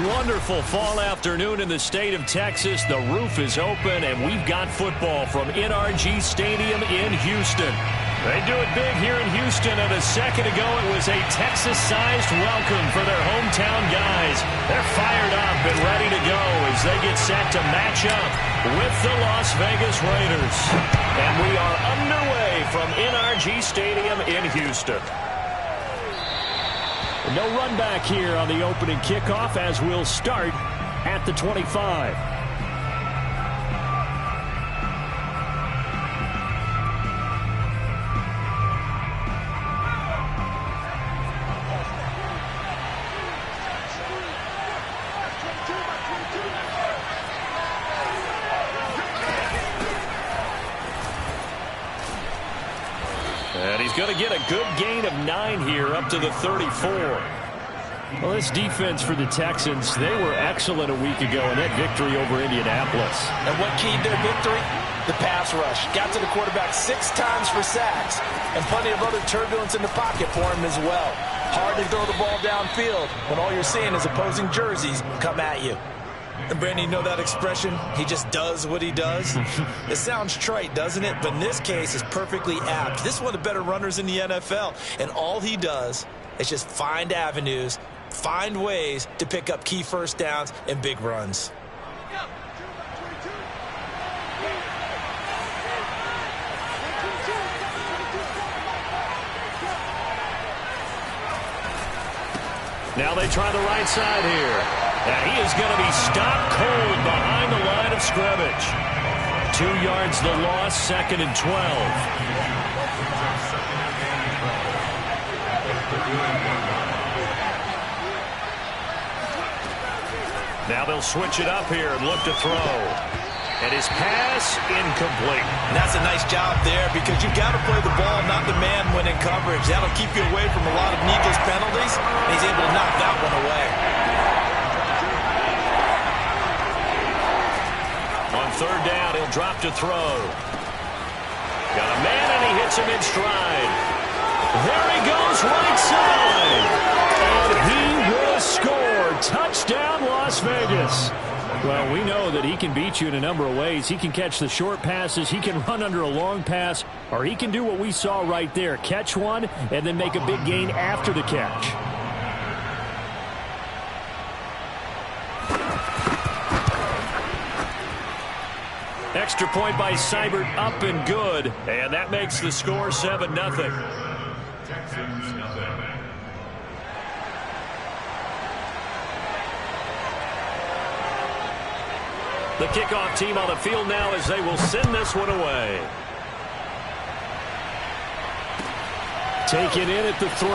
Wonderful fall afternoon in the state of Texas. The roof is open, and we've got football from NRG Stadium in Houston. They do it big here in Houston, and a second ago it was a Texas-sized welcome for their hometown guys. They're fired up and ready to go as they get set to match up with the Las Vegas Raiders. And we are underway from NRG Stadium in Houston. No run back here on the opening kickoff as we'll start at the 25. And he's going to get a good gain of 9 here up to the 34. Well, this defense for the Texans, they were excellent a week ago in that victory over Indianapolis. And what keyed their victory? The pass rush. Got to the quarterback 6 times for sacks, and plenty of other turbulence in the pocket for him as well. Hard to throw the ball downfield when all you're seeing is opposing jerseys come at you. And Brandon, you know that expression? He just does what he does? It sounds trite, doesn't it? But in this case, it's perfectly apt. This is one of the better runners in the NFL. And all he does is just find avenues, find ways to pick up key first downs and big runs. Now they try the right side here. And he is going to be stopped cold behind the line of scrimmage. 2 yards the loss, 2nd and 12. Now they'll switch it up here and look to throw. And his pass incomplete. And that's a nice job there because you've got to play the ball, not the man when in coverage. That'll keep you away from a lot of needless penalties. And he's able to knock that one away. On 3rd down, he'll drop to throw. Got a man, and he hits him in stride. There he goes, right side. And he will score. Touchdown, Las Vegas. Well, we know that he can beat you in a number of ways. He can catch the short passes, he can run under a long pass, or he can do what we saw right there, catch one and then make a big gain after the catch. Extra point by Seibert, up and good, and that makes the score 7-0. The kickoff team on the field now as they will send this one away. Taken in at the 3.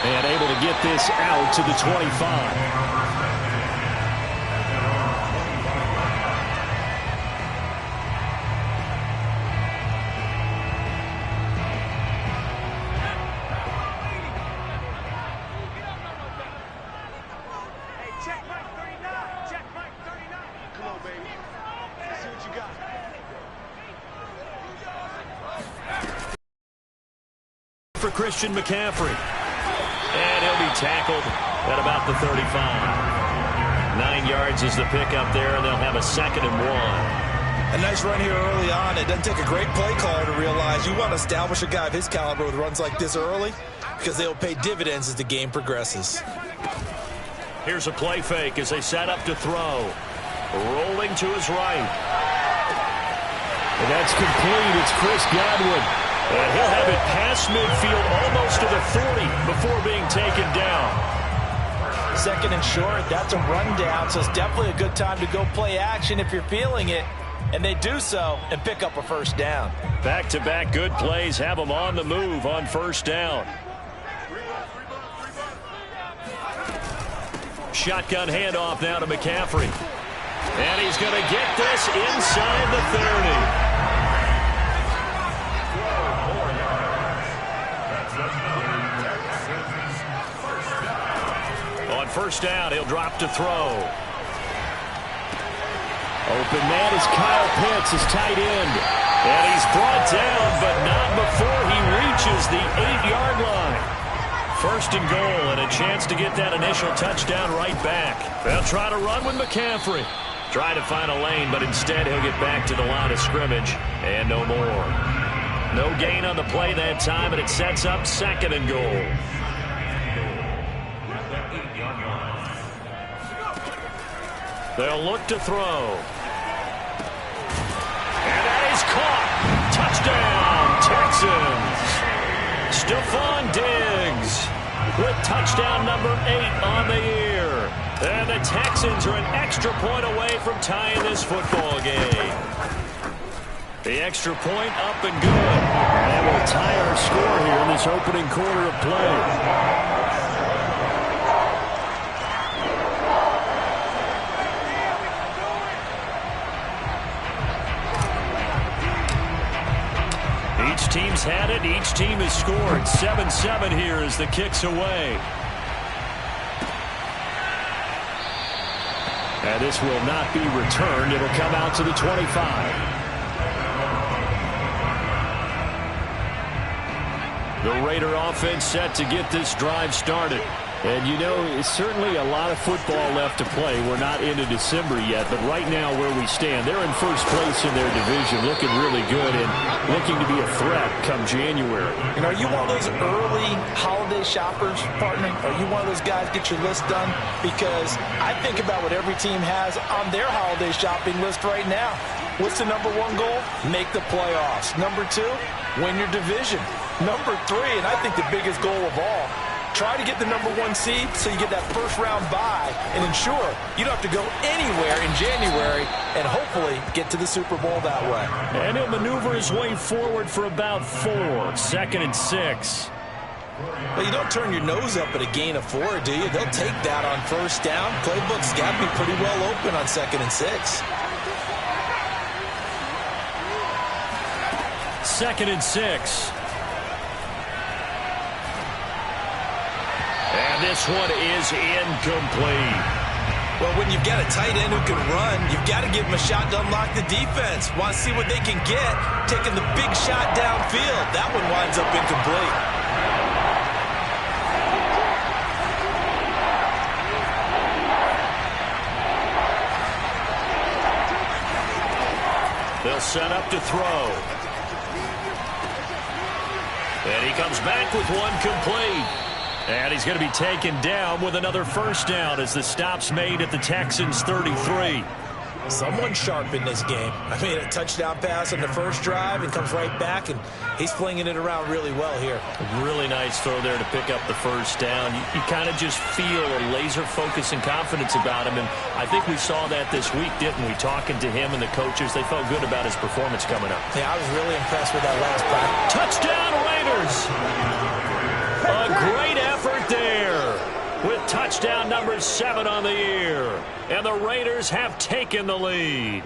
And able to get this out to the 25. For Christian McCaffrey. And he'll be tackled at about the 35. 9 yards is the pickup there, and they'll have a 2nd and 1. A nice run here early on. It doesn't take a great play caller to realize you want to establish a guy of his caliber with runs like this early because they'll pay dividends as the game progresses. Here's a play fake as they set up to throw. Rolling to his right. And that's complete. It's Chris Godwin. And he'll have it past midfield almost to the 40 before being taken down. 2nd and short, that's a rundown, so it's definitely a good time to go play action if you're feeling it. And they do so and pick up a 1st down. Back-to-back good plays have them on the move on 1st down. Shotgun handoff now to McCaffrey. And he's going to get this inside the 30. On 1st down, he'll drop to throw. Open man is Kyle Pitts, his tight end. And he's brought down, but not before he reaches the 8-yard line. First and goal, and a chance to get that initial touchdown right back. They'll try to run with McCaffrey. Try to find a lane, but instead he'll get back to the line of scrimmage, and no more. No gain on the play that time, and it sets up second and goal. They'll look to throw. And that is caught. Touchdown, Texans. Stephon Diggs with touchdown number 8 on the year. And the Texans are an extra point away from tying this football game. The extra point up and good. And we'll tie our score here in this opening quarter of play. Each team's had it. Each team has scored. 7-7 here as the kick's away. And this will not be returned. It'll come out to the 25. The Raider offense set to get this drive started. And, you know, it's certainly a lot of football left to play. We're not into December yet, but right now where we stand, they're in first place in their division, looking really good and looking to be a threat come January. And are you one of those early holiday shoppers, partner? Are you one of those guys get your list done? Because I think about what every team has on their holiday shopping list right now. What's the number 1 goal? Make the playoffs. Number 2, win your division. Number 3, and I think the biggest goal of all, try to get the number 1 seed so you get that first-round bye and ensure you don't have to go anywhere in January and hopefully get to the Super Bowl that way. And he'll maneuver his way forward for about 4. Second and 6. Well, you don't turn your nose up at a gain of 4, do you? They'll take that on first down. Playbook's got to be pretty well open on 2nd and 6. 2nd and 6. And this one is incomplete. Well, when you've got a tight end who can run, you've got to give him a shot to unlock the defense. Want to see what they can get, taking the big shot downfield. That one winds up incomplete. They'll set up to throw. And he comes back with one complete. And he's going to be taken down with another first down as the stop's made at the Texans' 33. Someone sharp in this game. I mean, a touchdown pass on the first drive and comes right back, and he's flinging it around really well here. Really nice throw there to pick up the first down. You kind of just feel a laser focus and confidence about him, and I think we saw that this week, didn't we? Talking to him and the coaches, they felt good about his performance coming up. Yeah, I was really impressed with that last practice. Touchdown, Raiders! A great effort there with touchdown number 7 on the year. And the Raiders have taken the lead.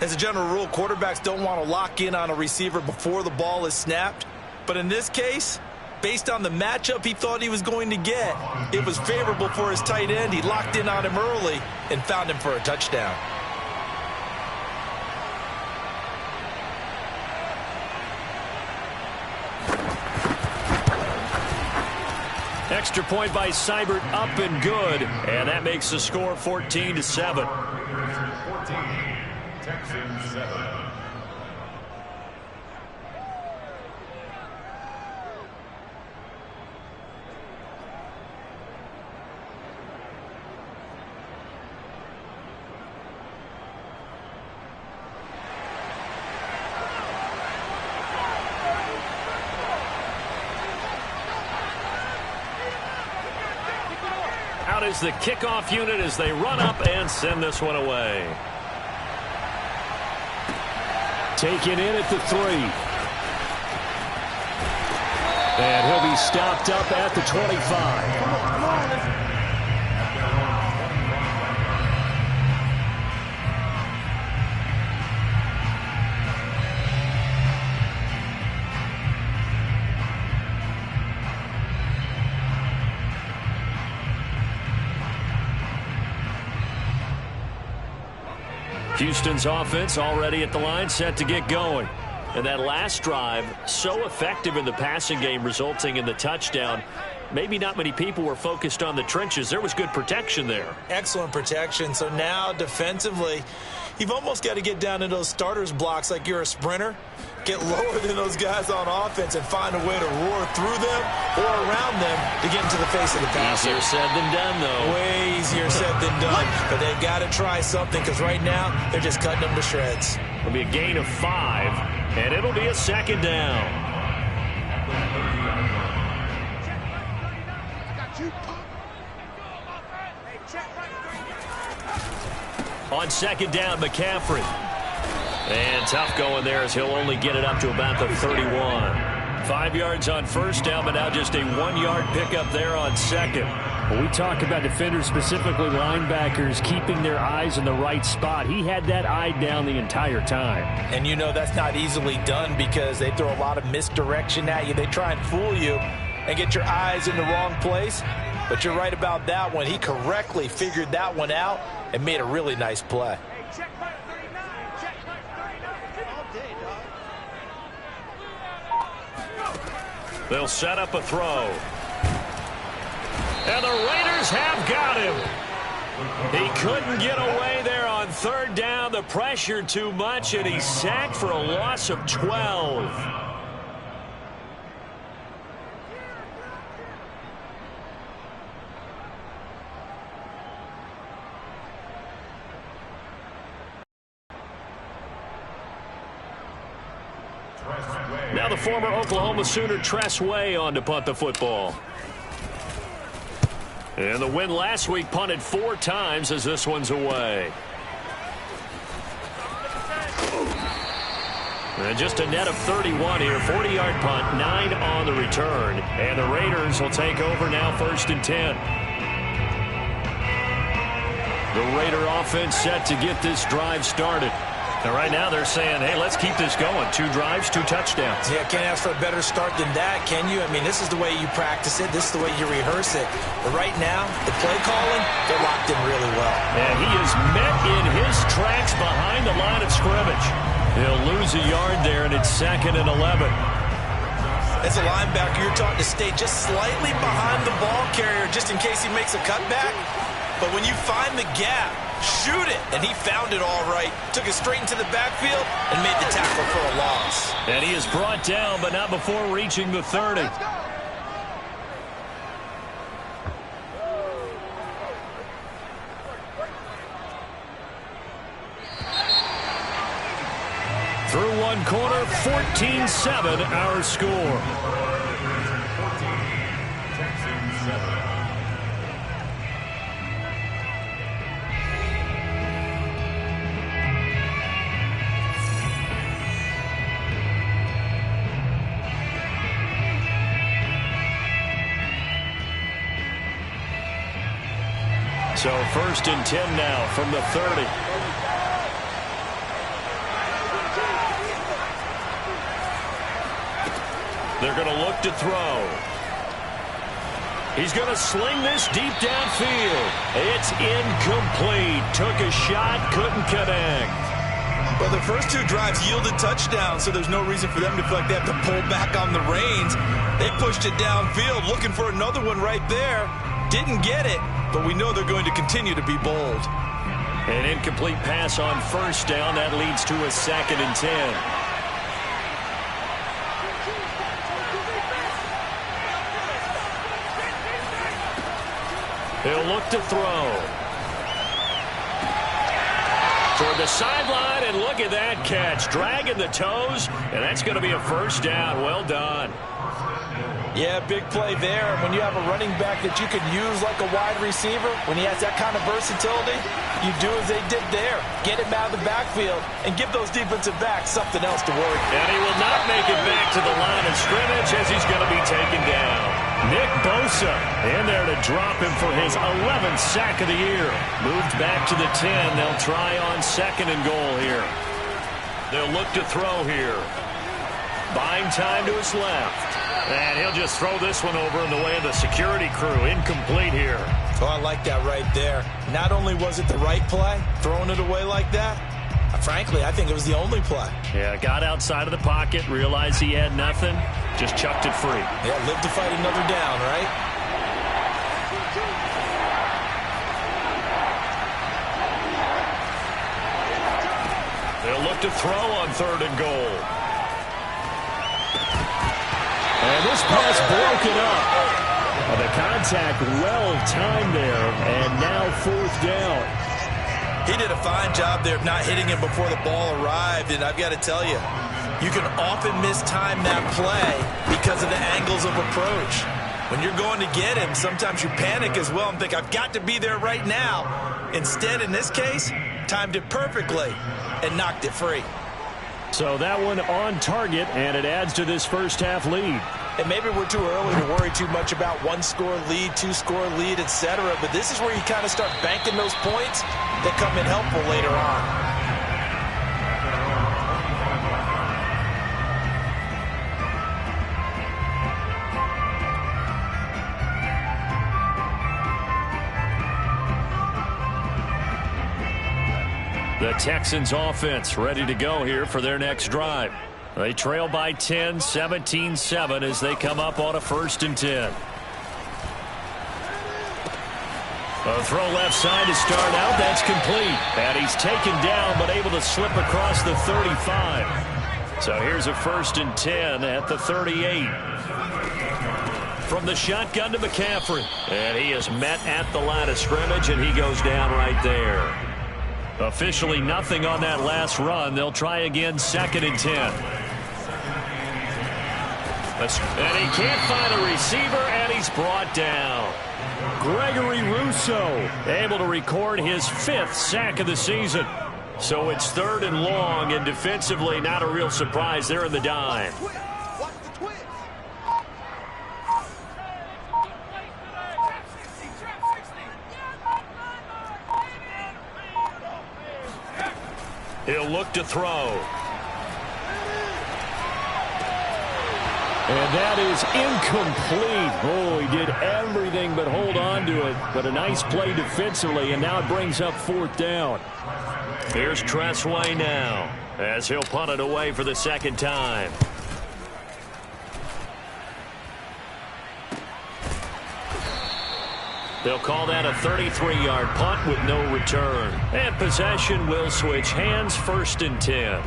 As a general rule, quarterbacks don't want to lock in on a receiver before the ball is snapped. But in this case, based on the matchup he thought he was going to get, it was favorable for his tight end. He locked in on him early and found him for a touchdown. Extra point by Seibert, up and good. And that makes the score 14-7. 14, Texans 7. Is the kickoff unit as they run up and send this one away. Taken in at the 3. And he'll be stopped up at the 25. Houston's offense already at the line, set to get going. And that last drive, so effective in the passing game, resulting in the touchdown. Maybe not many people were focused on the trenches. There was good protection there. Excellent protection. So now defensively, you've almost got to get down to those starters blocks like you're a sprinter. Get lower than those guys on offense and find a way to roar through them or around them to get into the face of the passer. Easier said than done, though. Way easier said than done. But they've got to try something because right now they're just cutting them to shreds. It'll be a gain of 5, and it'll be a second down. On second down, McCaffrey. And tough going there as he'll only get it up to about the 31. 5 yards on first down, but now just a 1-yard pickup there on second. Well, we talk about defenders, specifically linebackers, keeping their eyes in the right spot. He had that eye down the entire time. And you know that's not easily done because they throw a lot of misdirection at you. They try and fool you and get your eyes in the wrong place. But you're right about that one. He correctly figured that one out and made a really nice play. They'll set up a throw. And the Raiders have got him. He couldn't get away there on third down. The pressure too much, and he's sacked for a loss of 12. Now the former Oklahoma Sooner Tress Way on to punt the football. And the win last week punted 4 times as this one's away. And just a net of 31 here. 40-yard punt, 9 on the return. And the Raiders will take over now, 1st and 10. The Raider offense set to get this drive started. Now, right now they're saying, hey, let's keep this going. 2 drives, 2 touchdowns. Yeah, can't ask for a better start than that, can you? I mean, this is the way you practice it. This is the way you rehearse it. But right now, the play calling, they're locked in really well. And he is met in his tracks behind the line of scrimmage. He'll lose a yard there, and it's 2nd and 11. As a linebacker, you're taught to stay just slightly behind the ball carrier just in case he makes a cutback. But when you find the gap, shoot it. And he found it all right. Took it straight into the backfield and made the tackle for a loss. And he is brought down, but not before reaching the 30. Through one quarter, 14-7 our score. So 1st and 10 now from the 30. They're going to look to throw. He's going to sling this deep downfield. It's incomplete. Took a shot, couldn't connect. Well, the first 2 drives yielded touchdowns, so there's no reason for them to feel like they have to pull back on the reins. They pushed it downfield, looking for another one right there. Didn't get it, but we know they're going to continue to be bold. An incomplete pass on 1st down. That leads to a 2nd and 10. He'll look to throw. Toward the sideline, and look at that catch. Dragging the toes, and that's going to be a 1st down. Well done. Yeah, big play there. When you have a running back that you could use like a wide receiver, when he has that kind of versatility, you do as they did there. Get him out of the backfield and give those defensive backs something else to worry about. And he will not make it back to the line of scrimmage as he's going to be taken down. Nick Bosa in there to drop him for his 11th sack of the year. Moved back to the 10. They'll try on 2nd and goal here. They'll look to throw here. Buying time to his left. And he'll just throw this one over in the way of the security crew. Incomplete here. Oh, I like that right there. Not only was it the right play, throwing it away like that, Frankly, I think it was the only play. Yeah, got outside of the pocket, realized he had nothing, just chucked it free. Yeah, live to fight another down, right? They'll look to throw on 3rd and goal. And this pass broken up. The contact well timed there, and now 4th down. He did a fine job there of not hitting him before the ball arrived, and I've got to tell you, you can often mistime that play because of the angles of approach. When you're going to get him, sometimes you panic as well and think, I've got to be there right now. Instead, in this case, timed it perfectly and knocked it free. So that one on target, and it adds to this first half lead. And maybe we're too early to worry too much about 1-score lead, 2-score lead, etc. But this is where you kind of start banking those points that come in helpful later on. The Texans offense ready to go here for their next drive. They trail by 10, 17-7 as they come up on a 1st and 10. A throw left side to start out. That's complete. And he's taken down but able to slip across the 35. So here's a 1st and 10 at the 38. From the shotgun to McCaffrey. And he is met at the line of scrimmage, and he goes down right there. Officially nothing on that last run. They'll try again 2nd and 10. And he can't find a receiver, and he's brought down. Gregory Rousseau able to record his 5th sack of the season. So it's 3rd and long, and defensively not a real surprise there in the dime. He'll look to throw. And that is incomplete. Oh, he did everything but hold on to it. But a nice play defensively, and now it brings up 4th down. Here's Tressway now as he'll punt it away for the 2nd time. They'll call that a 33-yard punt with no return. And possession will switch hands, 1st and 10.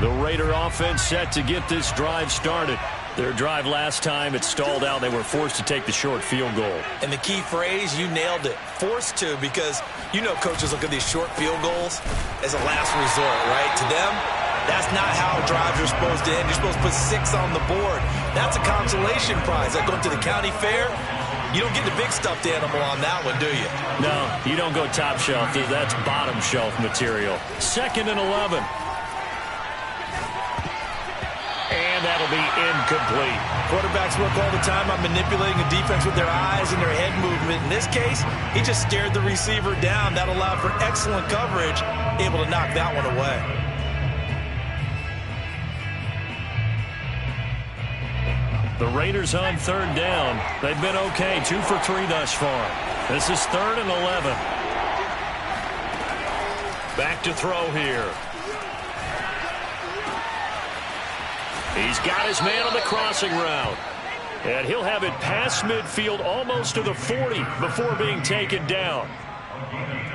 The Raider offense set to get this drive started. Their drive last time, it stalled out. They were forced to take the short field goal. And the key phrase, you nailed it, forced to, because you know coaches look at these short field goals as a last resort, right? To them, that's not how drives are supposed to end. You're supposed to put 6 on the board. That's a consolation prize. Like going to the county fair, you don't get the big stuffed animal on that one, do you? No, you don't go top shelf. That's bottom shelf material. 2nd and 11. And that'll be incomplete. Quarterbacks work all the time on manipulating a defense with their eyes and their head movement. In this case, he just stared the receiver down. That allowed for excellent coverage, able to knock that one away. The Raiders on 3rd down. They've been okay, 2 for 3 thus far. This is 3rd and 11. Back to throw here. He's got his man on the crossing route. And he'll have it past midfield almost to the 40 before being taken down.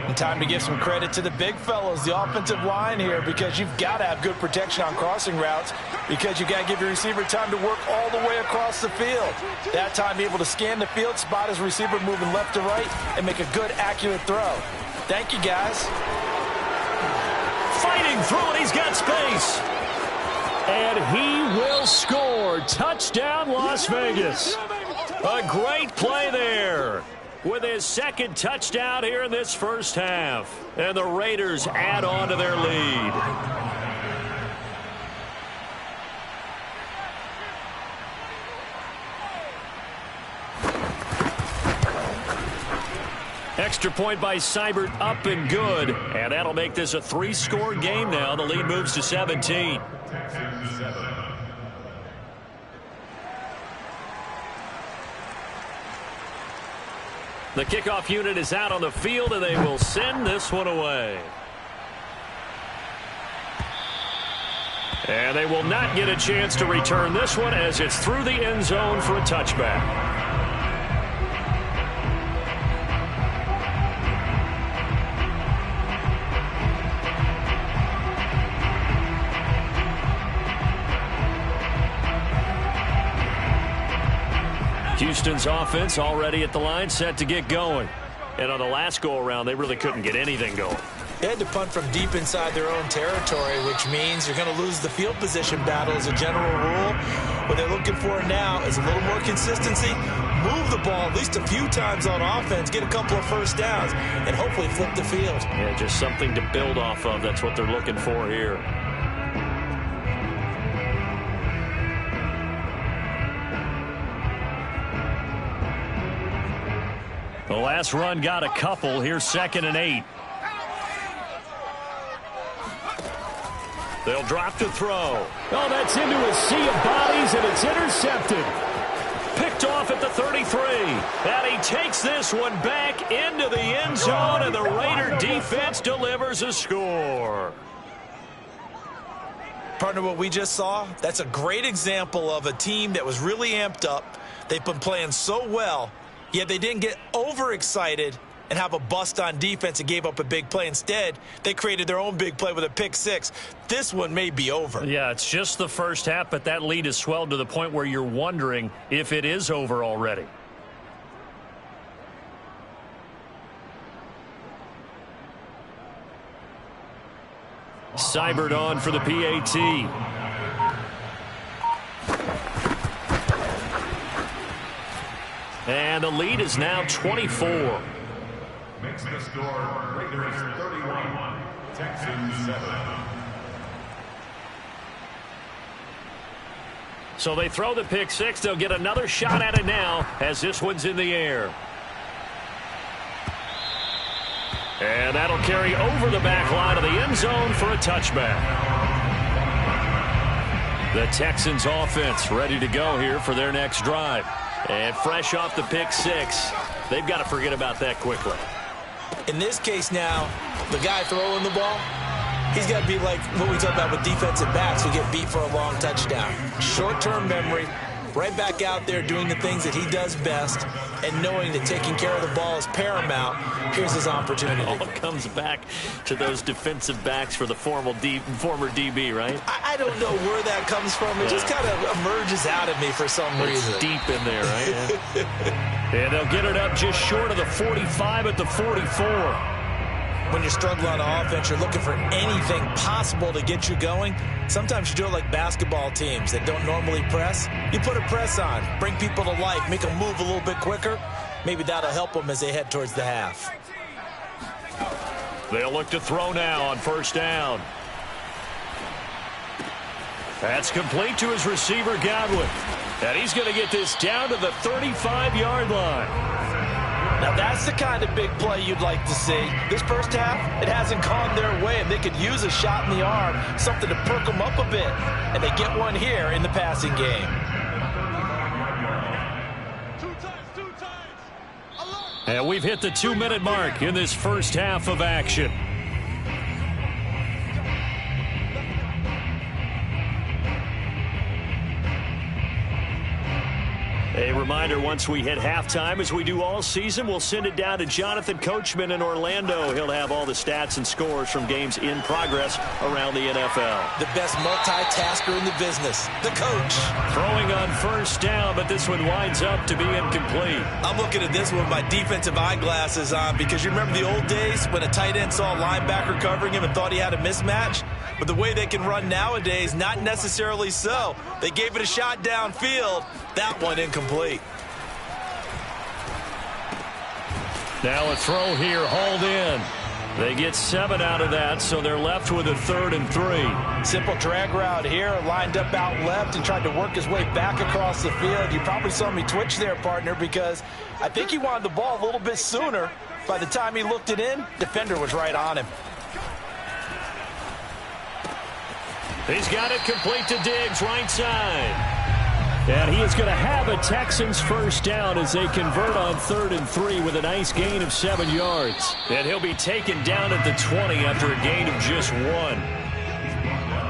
And time to give some credit to the big fellows, the offensive line here, because you've got to have good protection on crossing routes, because you've got to give your receiver time to work all the way across the field. That time able to scan the field, spot his receiver moving left to right, and make a good, accurate throw. Thank you, guys. Fighting through it, he's got space. And he will score. Touchdown, Las Vegas. A great play there with his 2nd touchdown here in this first half. And the Raiders add on to their lead. Extra point by Seibert, up and good. And that'll make this a 3-score game now. The lead moves to 17. The kickoff unit is out on the field, and they will send this one away. And they will not get a chance to return this one as it's through the end zone for a touchback. Houston's offense already at the line, set to get going. And on the last go-around, they really couldn't get anything going. They had to punt from deep inside their own territory, which means you're going to lose the field position battle as a general rule. What they're looking for now is a little more consistency, move the ball at least a few times on offense, get a couple of first downs, and hopefully flip the field. Yeah, just something to build off of. That's what they're looking for here. The last run got a couple. Here's 2nd and 8. They'll drop to throw. Oh, that's into a sea of bodies, and it's intercepted. Picked off at the 33. And he takes this one back into the end zone, and the Raider defense delivers a score. Partner, what we just saw, that's a great example of a team that was really amped up. They've been playing so well, yet they didn't get overexcited and have a bust on defense and gave up a big play. Instead, they created their own big play with a pick six. This one may be over. Yeah, it's just the first half, but that lead has swelled to the point where you're wondering if it is over already. Seibert on for the PAT. And the lead is now 24. Makes the score Raiders 31, Texans 7. So they throw the pick six. They'll get another shot at it now as this one's in the air. And that'll carry over the back line of the end zone for a touchback. The Texans offense ready to go here for their next drive. And fresh off the pick six, they've got to forget about that quickly. In this case now, the guy throwing the ball, he's got to be like what we talk about with defensive backs who get beat for a long touchdown. Short-term memory, right back out there doing the things that he does best, and knowing that taking care of the ball is paramount. Here's his opportunity. It all comes back to those defensive backs for the former DB, right? I don't know where that comes from. It just kind of emerges out of me for some reason. It's deep in there, right? Yeah. And they'll get it up just short of the 45 at the 44. When you're struggling on offense, you're looking for anything possible to get you going. Sometimes you do it like basketball teams that don't normally press. You put a press on, bring people to life, make them move a little bit quicker. Maybe that'll help them as they head towards the half. They'll look to throw now on first down. That's complete to his receiver, Godwin. And he's going to get this down to the 35-yard line. Now, that's the kind of big play you'd like to see. This first half, it hasn't gone their way, and they could use a shot in the arm, something to perk them up a bit. And they get one here in the passing game. And we've hit the 2-minute mark in this first half of action. A reminder, once we hit halftime, as we do all season, we'll send it down to Jonathan Coachman in Orlando. He'll have all the stats and scores from games in progress around the NFL. The best multitasker in the business, the coach. Throwing on first down, but this one winds up to be incomplete. I'm looking at this one with my defensive eyeglasses on because you remember the old days when a tight end saw a linebacker covering him and thought he had a mismatch? But the way they can run nowadays, not necessarily so. They gave it a shot downfield. That one incomplete. Now a throw here, hauled in. They get 7 out of that, so they're left with a 3rd and 3. Simple drag route here, lined up out left and tried to work his way back across the field. You probably saw me twitch there, partner, because I think he wanted the ball a little bit sooner. By the time he looked it in, defender was right on him. He's got it complete to Diggs, right side. And he is going to have a Texans first down as they convert on 3rd and 3 with a nice gain of 7 yards. And he'll be taken down at the 20 after a gain of just 1.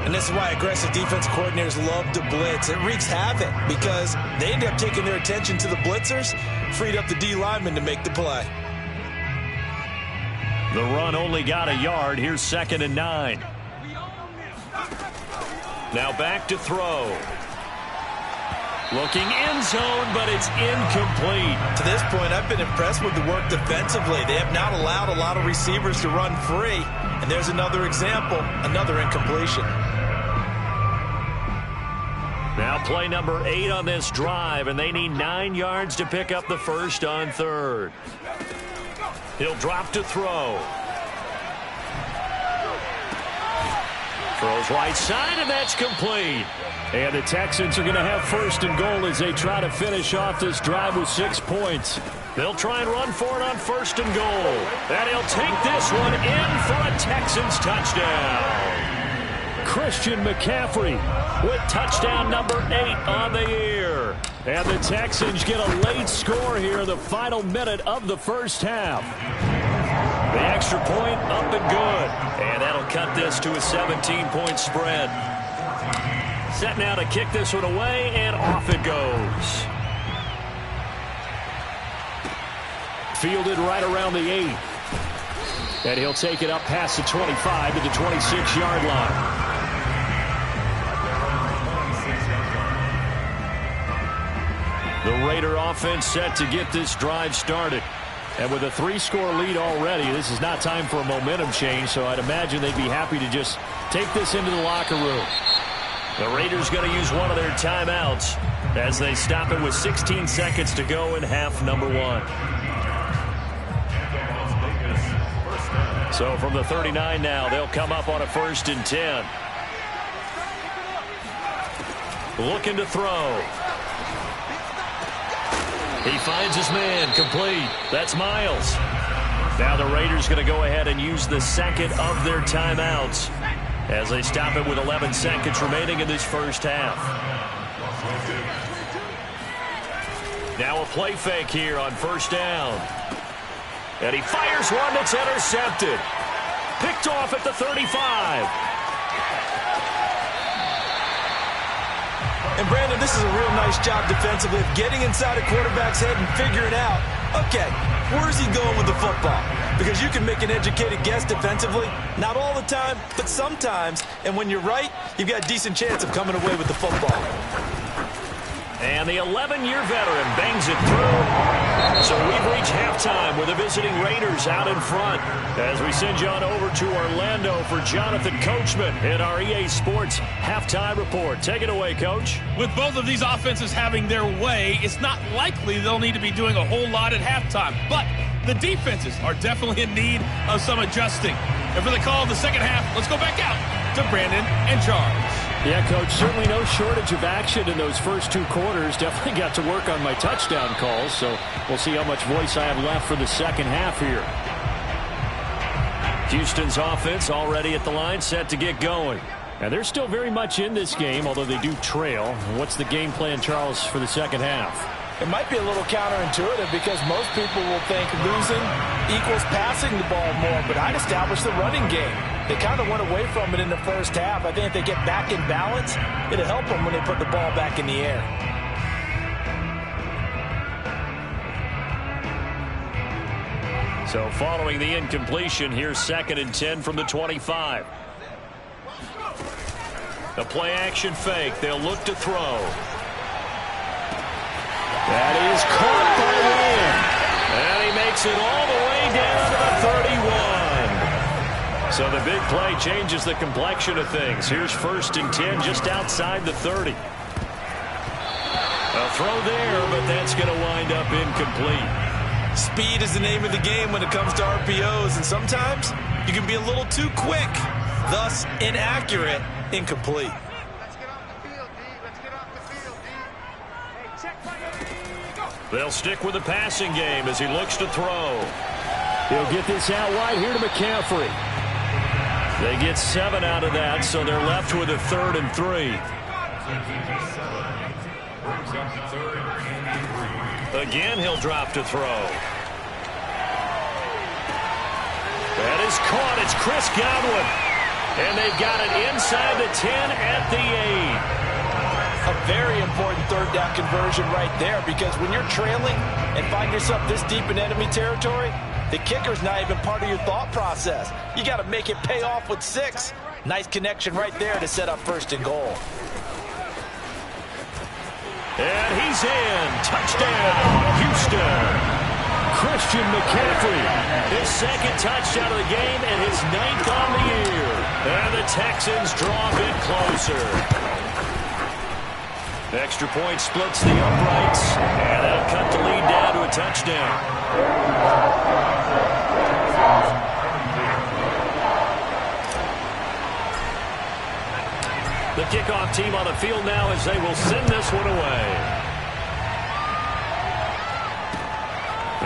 And this is why aggressive defense coordinators love to blitz. It wreaks havoc because they end up taking their attention to the blitzers, freed up the D lineman to make the play. The run only got a yard. Here's 2nd and 9. Now back to throw. Looking end zone, but it's incomplete. To this point, I've been impressed with the work defensively. They have not allowed a lot of receivers to run free. And there's another example, another incompletion. Now play number 8 on this drive, and they need 9 yards to pick up the first on 3rd. He'll drop to throw. Throws right side, and that's complete. And the Texans are going to have 1st and goal as they try to finish off this drive with 6 points. They'll try and run for it on 1st and goal. And he'll take this one in for a Texans touchdown. Christian McCaffrey with touchdown number 8 on the year. And the Texans get a late score here in the final minute of the first half. The extra point up and good. And that'll cut this to a 17-point spread. Set now to kick this one away, and off it goes. Fielded right around the 8. And he'll take it up past the 25 to the 26-yard line. The Raider offense set to get this drive started. And with a 3-score lead already, this is not time for a momentum change, so I'd imagine they'd be happy to just take this into the locker room. The Raiders going to use one of their timeouts as they stop it with 16 seconds to go in half number 1. So from the 39 now, they'll come up on a 1st and 10. Looking to throw. He finds his man, complete. That's Miles. Now the Raiders going to go ahead and use the second of their timeouts as they stop it with 11 seconds remaining in this first half. Now a play fake here on 1st down. And he fires one that's intercepted. Picked off at the 35. And Brandon, this is a real nice job defensively of getting inside a quarterback's head and figuring out, okay, where's he going with the football? Because you can make an educated guess defensively. Not all the time, but sometimes. And when you're right, you've got a decent chance of coming away with the football. And the 11-year veteran bangs it through. So we've reached halftime with the visiting Raiders out in front as we send you on over to Orlando for Jonathan Coachman in our EA Sports Halftime Report. Take it away, Coach. With both of these offenses having their way, it's not likely they'll need to be doing a whole lot at halftime. But the defenses are definitely in need of some adjusting. And for the call of the second half, let's go back out to Brandon and Charles. Yeah, Coach, certainly no shortage of action in those first 2 quarters. Definitely got to work on my touchdown calls, so we'll see how much voice I have left for the second half here. Houston's offense already at the line, set to get going. And they're still very much in this game, although they do trail. What's the game plan, Charles, for the second half? It might be a little counterintuitive because most people will think losing equals passing the ball more, but I'd establish the running game. They kind of went away from it in the first half. I think if they get back in balance, it'll help them when they put the ball back in the air. So following the incompletion, here's 2nd and 10 from the 25. The play action fake. They'll look to throw. That is caught by Lamb. And he makes it all the way down to the 31. So the big play changes the complexion of things. Here's 1st and 10 just outside the 30. A throw there, but that's going to wind up incomplete. Speed is the name of the game when it comes to RPOs, and sometimes you can be a little too quick, thus inaccurate, incomplete. They'll stick with the passing game as he looks to throw. He'll get this out wide here to McCaffrey. They get 7 out of that, so they're left with a 3rd and 3. Again, he'll drop to throw. That is caught. It's Chris Godwin. And they've got it inside the 10 at the 8. A very important third down conversion right there, because when you're trailing and find yourself this deep in enemy territory, the kicker's not even part of your thought process. You got to make it pay off with 6. Nice connection right there to set up 1st and goal. And he's in. Touchdown, Houston. Christian McCaffrey, his 2nd touchdown of the game and his 9th on the year. And the Texans draw a bit closer. Extra point splits the uprights, and that'll cut the lead down to a touchdown. The kickoff team on the field now as they will send this one away.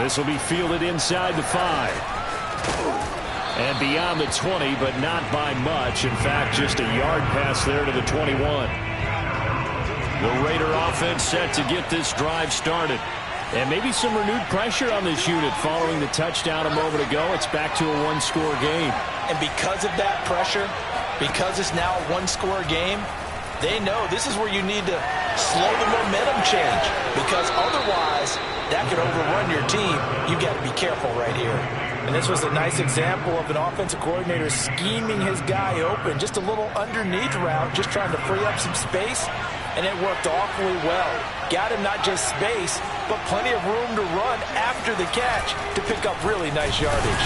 This will be fielded inside the 5. And beyond the 20, but not by much. In fact, just a yard pass there to the 21. The Raider offense set to get this drive started. And maybe some renewed pressure on this unit following the touchdown a moment ago. It's back to a 1-score game. And because of that pressure, because it's now a 1-score game, they know this is where you need to slow the momentum change, because otherwise that could overrun your team. You've got to be careful right here. And this was a nice example of an offensive coordinator scheming his guy open. Just a little underneath route, just trying to free up some space, and it worked awfully well. Got him not just space, but plenty of room to run after the catch to pick up really nice yardage.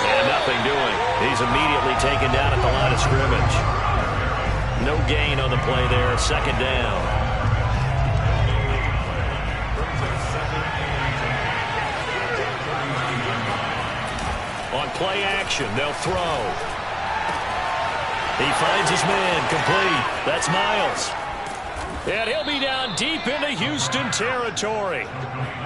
And nothing doing. He's immediately taken down at the line of scrimmage. No gain on the play there. 2nd down. On play action, they'll throw. He finds his man, complete. That's Miles. And he'll be down deep into Houston territory.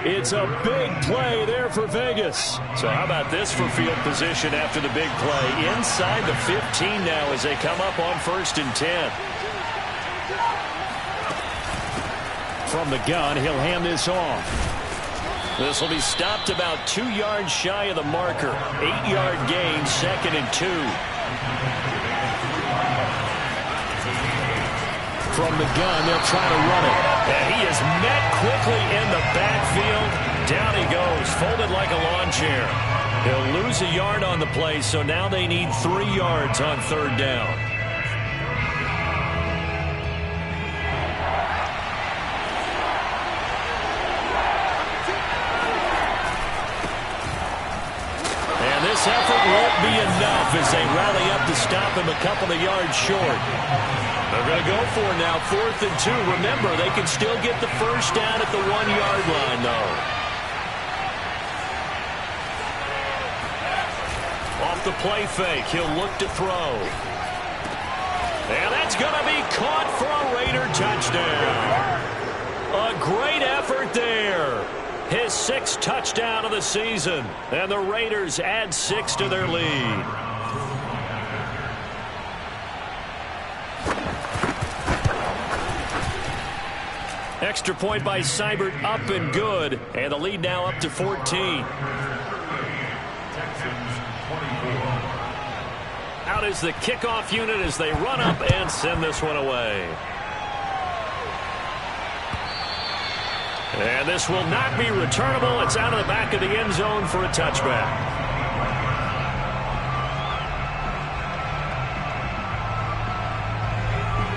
It's a big play there for Vegas. So how about this for field position after the big play? Inside the 15 now as they come up on 1st and 10. From the gun, he'll hand this off. This will be stopped about 2 yards shy of the marker. 8-yard gain, 2nd and 2. From the gun, they'll try to run it. And he is met quickly in the backfield. Down he goes, folded like a lawn chair. He'll lose a yard on the play, so now they need 3 yards on 3rd down. This effort won't be enough as they rally up to stop him a couple of yards short. They're going to go for it now, 4th and 2. Remember, they can still get the 1st down at the 1-yard line, though. Off the play fake, he'll look to throw. And that's going to be caught for a Raider touchdown. A great effort there. His 6th touchdown of the season. And the Raiders add 6 to their lead. Extra point by Seibert, up and good. And the lead now up to 14. Out is the kickoff unit as they run up and send this one away. And this will not be returnable. It's out of the back of the end zone for a touchback.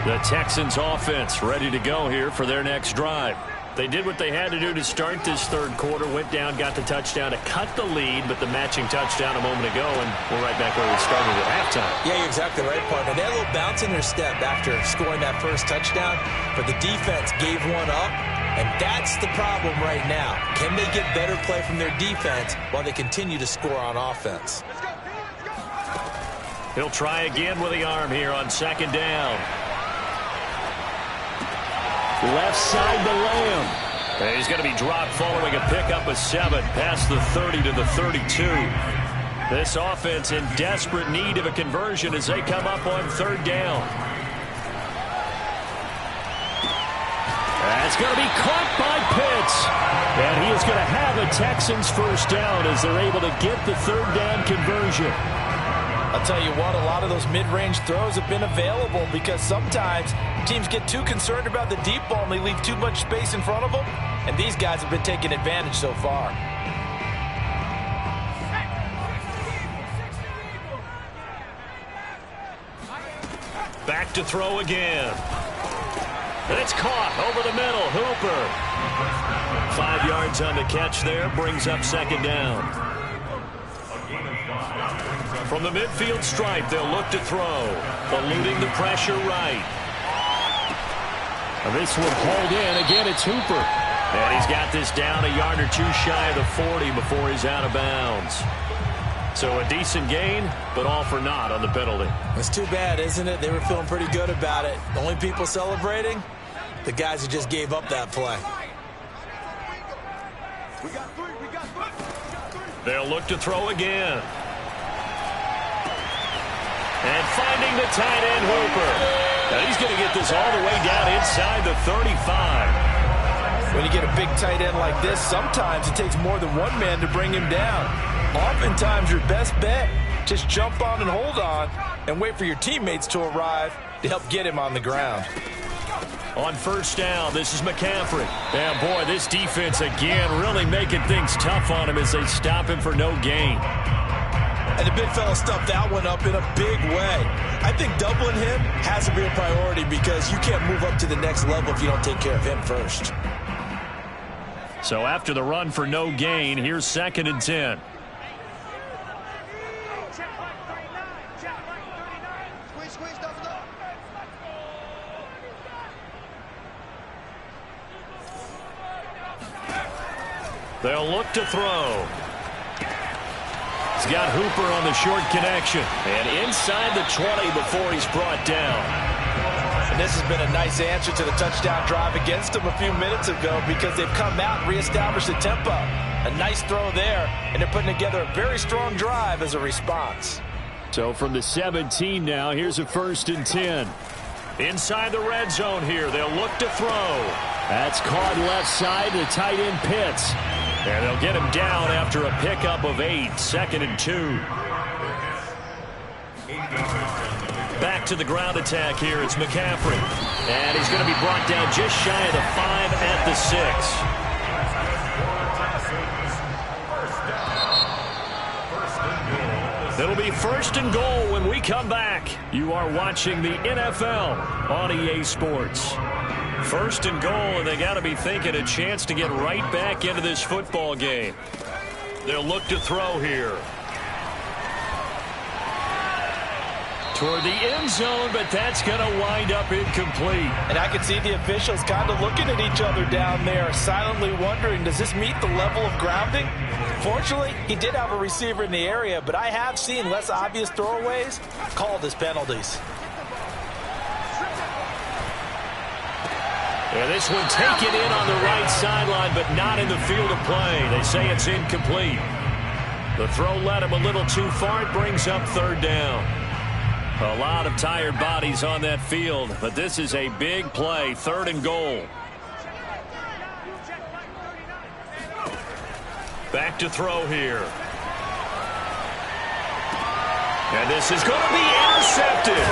The Texans offense ready to go here for their next drive. They did what they had to do to start this 3rd quarter, went down, got the touchdown to cut the lead, but the matching touchdown a moment ago, and we're right back where we started at halftime. Yeah, you're exactly right, partner. They had a little bounce in their step after scoring that 1st touchdown, but the defense gave one up. And that's the problem right now. Can they get better play from their defense while they continue to score on offense? He'll try again with the arm here on 2nd down. Left side to Lamb. And he's going to be dropped following a pickup of 7 past the 30 to the 32. This offense in desperate need of a conversion as they come up on 3rd down. It's going to be caught by Pitts. And he is going to have a Texans 1st down as they're able to get the 3rd down conversion. I'll tell you what, a lot of those mid-range throws have been available because sometimes teams get too concerned about the deep ball and they leave too much space in front of them, and these guys have been taking advantage so far. Back to throw again. And it's caught over the middle. Hooper. 5 yards on the catch there. Brings up second down. From the midfield stripe, they'll look to throw. Eluding the pressure right. This one pulled in. Again, it's Hooper. And he's got this down a yard or two shy of the 40 before he's out of bounds. So a decent gain, but all for naught on the penalty. It's too bad, isn't it? They were feeling pretty good about it. The only people celebrating, the guys who just gave up that play. They'll look to throw again. And finding the tight end, Hooper. Now he's going to get this all the way down inside the 35. When you get a big tight end like this, sometimes it takes more than one man to bring him down. Oftentimes, your best bet, just jump on and hold on and wait for your teammates to arrive to help get him on the ground. On first down, this is McCaffrey. And boy, this defense again really making things tough on him as they stop him for no gain. And the big fella stuffed that one up in a big way. I think doubling him has to be a priority because you can't move up to the next level if you don't take care of him first. So after the run for no gain, here's 2nd and 10. They'll look to throw. He's got Hooper on the short connection. And inside the 20 before he's brought down. And this has been a nice answer to the touchdown drive against them a few minutes ago because they've come out and reestablished the tempo. A nice throw there, and they're putting together a very strong drive as a response. So from the 17 now, here's a 1st and 10. Inside the red zone here, they'll look to throw. That's caught left side to tight end Pitts. And they'll get him down after a pickup of 8, 2nd and 2. Back to the ground attack here. It's McCaffrey. And he's going to be brought down just shy of the 5 at the 6. It'll be 1st and goal when we come back. You are watching the NFL on EA Sports. 1st and goal, and they got to be thinking a chance to get right back into this football game. They'll look to throw here. Toward the end zone, but that's going to wind up incomplete. And I can see the officials kind of looking at each other down there, silently wondering, does this meet the level of grounding? Fortunately, he did have a receiver in the area, but I have seen less obvious throwaways called as penalties. And this one taken in on the right sideline, but not in the field of play. They say it's incomplete. The throw led him a little too far. It brings up 3rd down. A lot of tired bodies on that field, but this is a big play. 3rd and goal. Back to throw here. And this is going to be intercepted.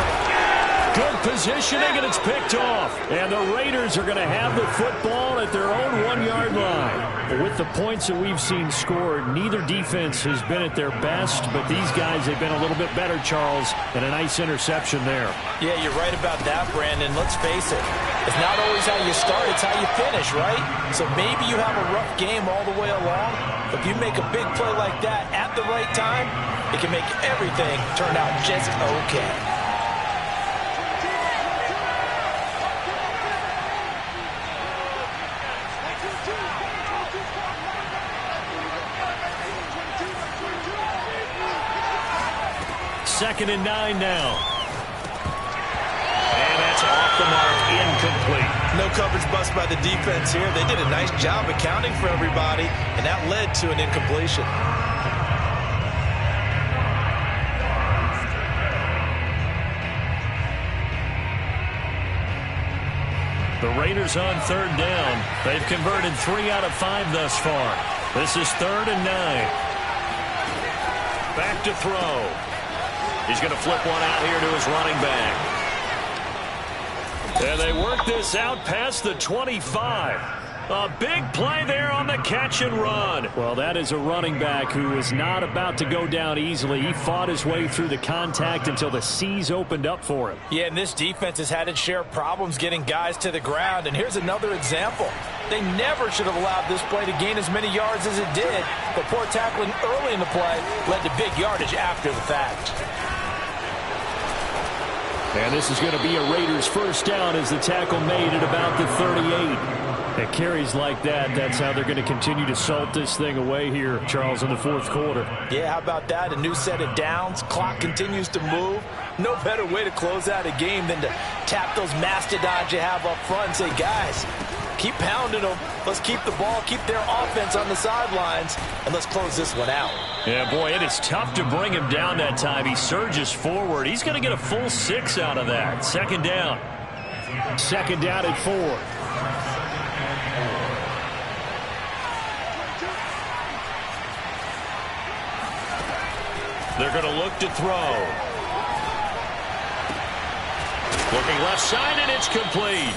Good positioning, and it's picked off. And the Raiders are going to have the football at their own 1-yard line. With the points that we've seen scored, neither defense has been at their best, but these guys, they've been a little bit better, Charles, and a nice interception there. Yeah, you're right about that, Brandon. Let's face it. It's not always how you start, it's how you finish, right? So maybe you have a rough game all the way along, but if you make a big play like that at the right time, it can make everything turn out just okay. Second and 9 now. And that's off the mark, incomplete. No coverage bust by the defense here. They did a nice job accounting for everybody, and that led to an incompletion. The Raiders on 3rd down. They've converted 3 out of 5 thus far. This is 3rd and 9. Back to throw. He's going to flip one out here to his running back. And they work this out past the 25. A big play there on the catch and run. Well, that is a running back who is not about to go down easily. He fought his way through the contact until the seas opened up for him. Yeah, and this defense has had its share of problems getting guys to the ground. And here's another example. They never should have allowed this play to gain as many yards as it did. But poor tackling early in the play led to big yardage after the fact. And this is going to be a Raiders first down as the tackle made at about the 38. At carries like that, that's how they're going to continue to salt this thing away here, Charles, in the fourth quarter. Yeah, how about that? A new set of downs. Clock continues to move. No better way to close out a game than to tap those mastodons you have up front and say, guys, keep pounding them. Let's keep the ball, keep their offense on the sidelines, and let's close this one out. Yeah, boy, it is tough to bring him down that time. He surges forward. He's going to get a full 6 out of that. Second down. Second down at 4. They're going to look to throw. Looking left side, and it's complete.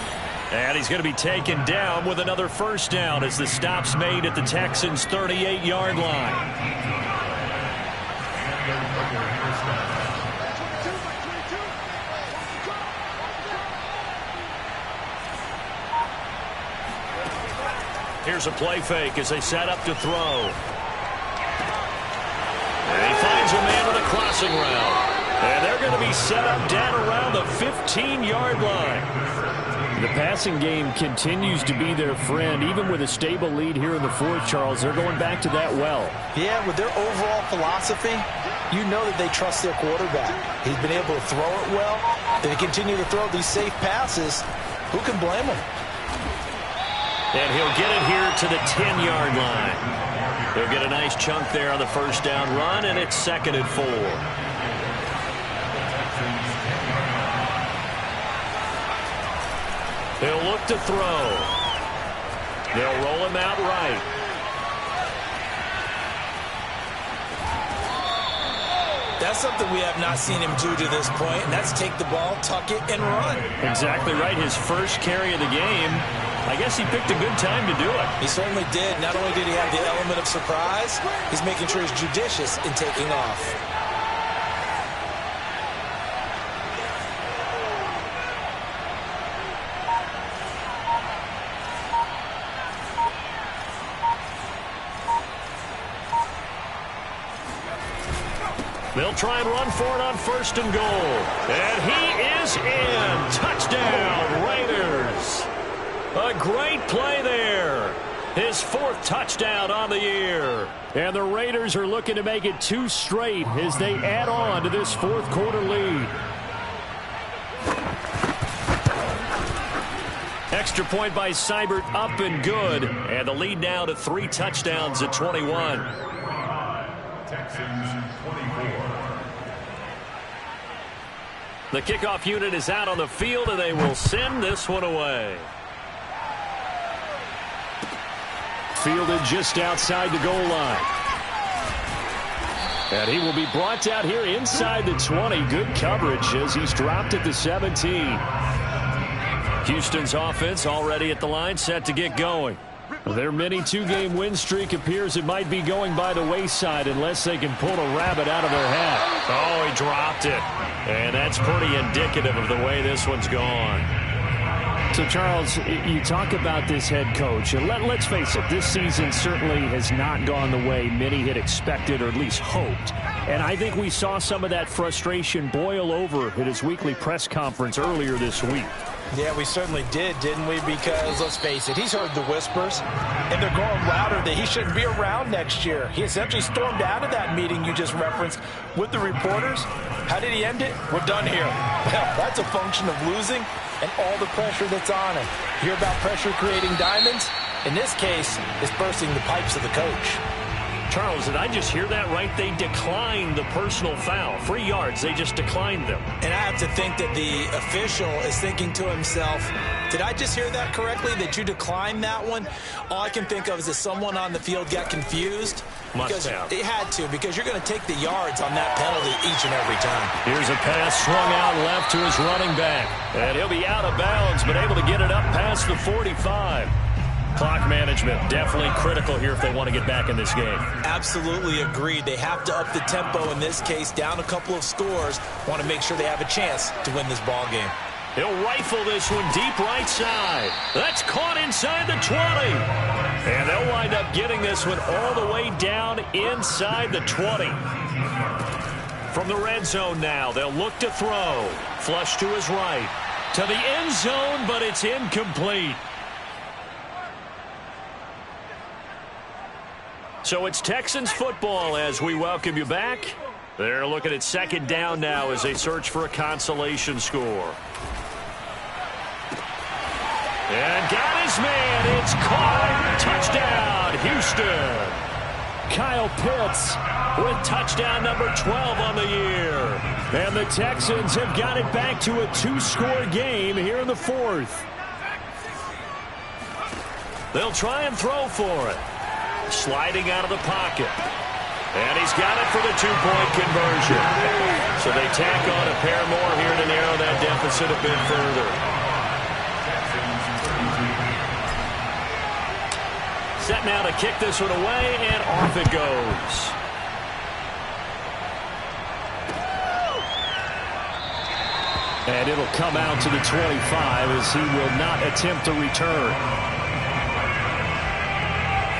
And he's going to be taken down with another first down as the stop's made at the Texans' 38-yard line. Here's a play fake as they set up to throw. And he finds a man with a crossing route. And they're going to be set up down around the 15-yard line. The passing game continues to be their friend. Even with a stable lead here in the fourth, Charles, they're going back to that well. Yeah, with their overall philosophy, you know that they trust their quarterback. He's been able to throw it well. They continue to throw these safe passes. Who can blame him? And he'll get it here to the 10-yard line. He'll get a nice chunk there on the first down run, and it's second and 4. He'll look to throw. They'll roll him out right. That's something we have not seen him do to this point, and that's take the ball, tuck it, and run. Exactly right. His first carry of the game. I guess he picked a good time to do it. He certainly did. Not only did he have the element of surprise, he's making sure he's judicious in taking off. They'll try and run for it on first and goal. And he is in. Touchdown, Raiders. A great play there. His fourth touchdown on the year. And the Raiders are looking to make it 2 straight as they add on to this fourth quarter lead. Extra point by Seibert, up and good. And the lead now to 3 touchdowns at 21. Texans 24. The kickoff unit is out on the field, and they will send this one away. Fielded just outside the goal line. And he will be brought down here inside the 20. Good coverage as he's dropped at the 17. Houston's offense already at the line, set to get going. Their mini 2-game win streak appears it might be going by the wayside unless they can pull a rabbit out of their hat. Oh, he dropped it. And that's pretty indicative of the way this one's gone. So, Charles, you talk about this head coach, and let's face it, this season certainly has not gone the way many had expected or at least hoped. And I think we saw some of that frustration boil over at his weekly press conference earlier this week. Yeah, we certainly did, didn't we? Because, let's face it, he's heard the whispers, and they're going louder that he shouldn't be around next year. He essentially stormed out of that meeting you just referenced with the reporters. How did he end it? We're done here. Well, that's a function of losing and all the pressure that's on him. Hear about pressure creating diamonds? In this case, it's bursting the pipes of the coach. Charles, did I just hear that right? They declined the personal foul. 3 yards, they just declined them. And I have to think that the official is thinking to himself, did I just hear that correctly, that you declined that one? All I can think of is that someone on the field got confused. Must have. It had to, because you're going to take the yards on that penalty each and every time. Here's a pass swung out left to his running back. And he'll be out of bounds, but able to get it up past the 45. Clock management definitely critical here if they want to get back in this game. Absolutely agreed. They have to up the tempo in this case, down a couple of scores. Want to make sure they have a chance to win this ball game. He'll rifle this one deep right side. That's caught inside the 20. And they'll wind up getting this one all the way down inside the 20. From the red zone now, they'll look to throw. Flush to his right. To the end zone, but it's incomplete. So it's Texans football as we welcome you back. They're looking at second down now as they search for a consolation score. And got his man. It's caught. Touchdown, Houston. Kyle Pitts with touchdown number 12 on the year. And the Texans have got it back to a 2-score game here in the 4th. They'll try and throw for it. Sliding out of the pocket. And he's got it for the 2-point conversion. So they tack on a pair more here to narrow that deficit a bit further. Set now to kick this one away, and off it goes. And it'll come out to the 25 as he will not attempt to return.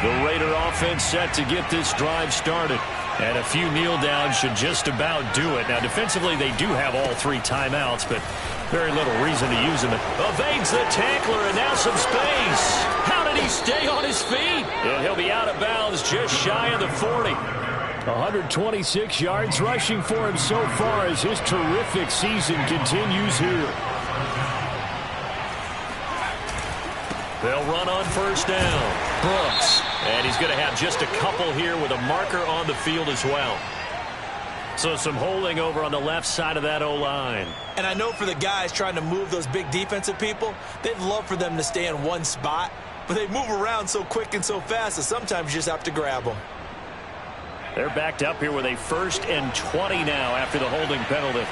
The Raider offense set to get this drive started. And a few kneel downs should just about do it. Now, defensively, they do have all 3 timeouts, but very little reason to use them. Evades the tackler, and now some space. How did he stay on his feet? And he'll be out of bounds just shy of the 40. 126 yards rushing for him so far as his terrific season continues here. They'll run on first down. Brooks. And he's going to have just a couple here with a marker on the field as well. So some holding over on the left side of that O-line. And I know for the guys trying to move those big defensive people, they'd love for them to stay in one spot. But they move around so quick and so fast that sometimes you just have to grab them. They're backed up here with a 1st and 20 now after the holding penalty.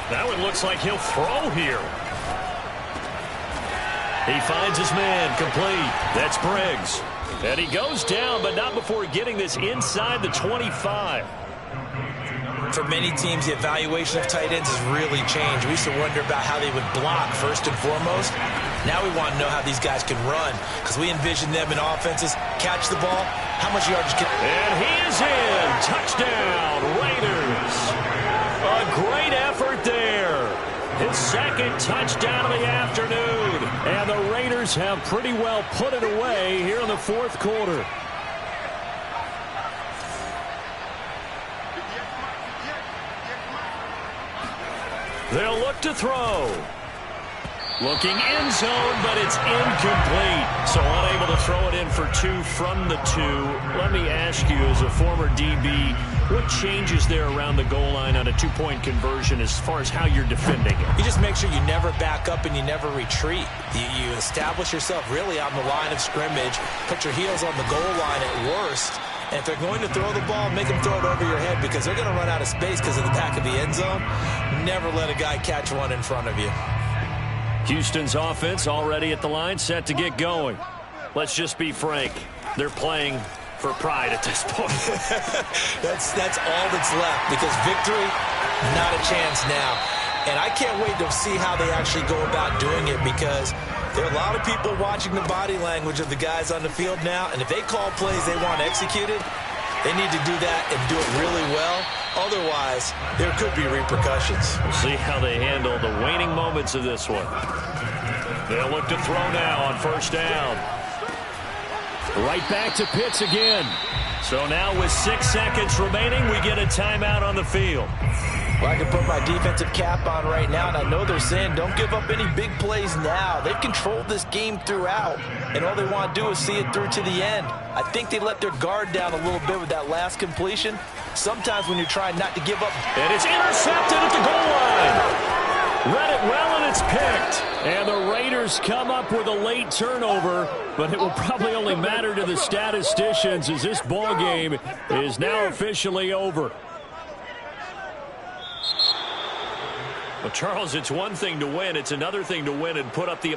That one looks like he'll throw here. He finds his man, complete. That's Briggs. And he goes down, but not before getting this inside the 25. For many teams, the evaluation of tight ends has really changed. We used to wonder about how they would block first and foremost. Now we want to know how these guys can run, because we envision them in offenses, catch the ball, how much yardage can... And he is in. Touchdown, Raiders. A great effort there. His 2nd touchdown of the afternoon. And the Raiders have pretty well put it away here in the 4th quarter. They'll look to throw. Looking end zone, but it's incomplete. So unable to throw it in for 2 from the 2. Let me ask you, as a former DB, what changes there around the goal line on a 2-point conversion as far as how you're defending it? You just make sure you never back up and you never retreat. You establish yourself really on the line of scrimmage, put your heels on the goal line at worst. And if they're going to throw the ball, make them throw it over your head, because they're going to run out of space because of the back of the end zone. Never let a guy catch one in front of you. Houston's offense already at the line, set to get going. Let's just be frank. They're playing for pride at this point. that's all that's left, because victory, not a chance now. And I can't wait to see how they actually go about doing it, because there are a lot of people watching the body language of the guys on the field now, and if they call plays they want executed, they need to do that and do it really well. Otherwise, there could be repercussions. We'll see how they handle the waning moments of this one. They'll look to throw now on first down. Right back to Pitts again. So now with 6 seconds remaining, we get a timeout on the field. Well, I can put my defensive cap on right now, and I know they're saying don't give up any big plays now. They've controlled this game throughout, and all they want to do is see it through to the end. I think they let their guard down a little bit with that last completion. Sometimes when you're trying not to give up. And it's intercepted at the goal line. Read it well, and it's picked. And the Raiders come up with a late turnover, but it will probably only matter to the statisticians as this ball game is now officially over. Well, Charles, it's one thing to win. It's another thing to win and put up the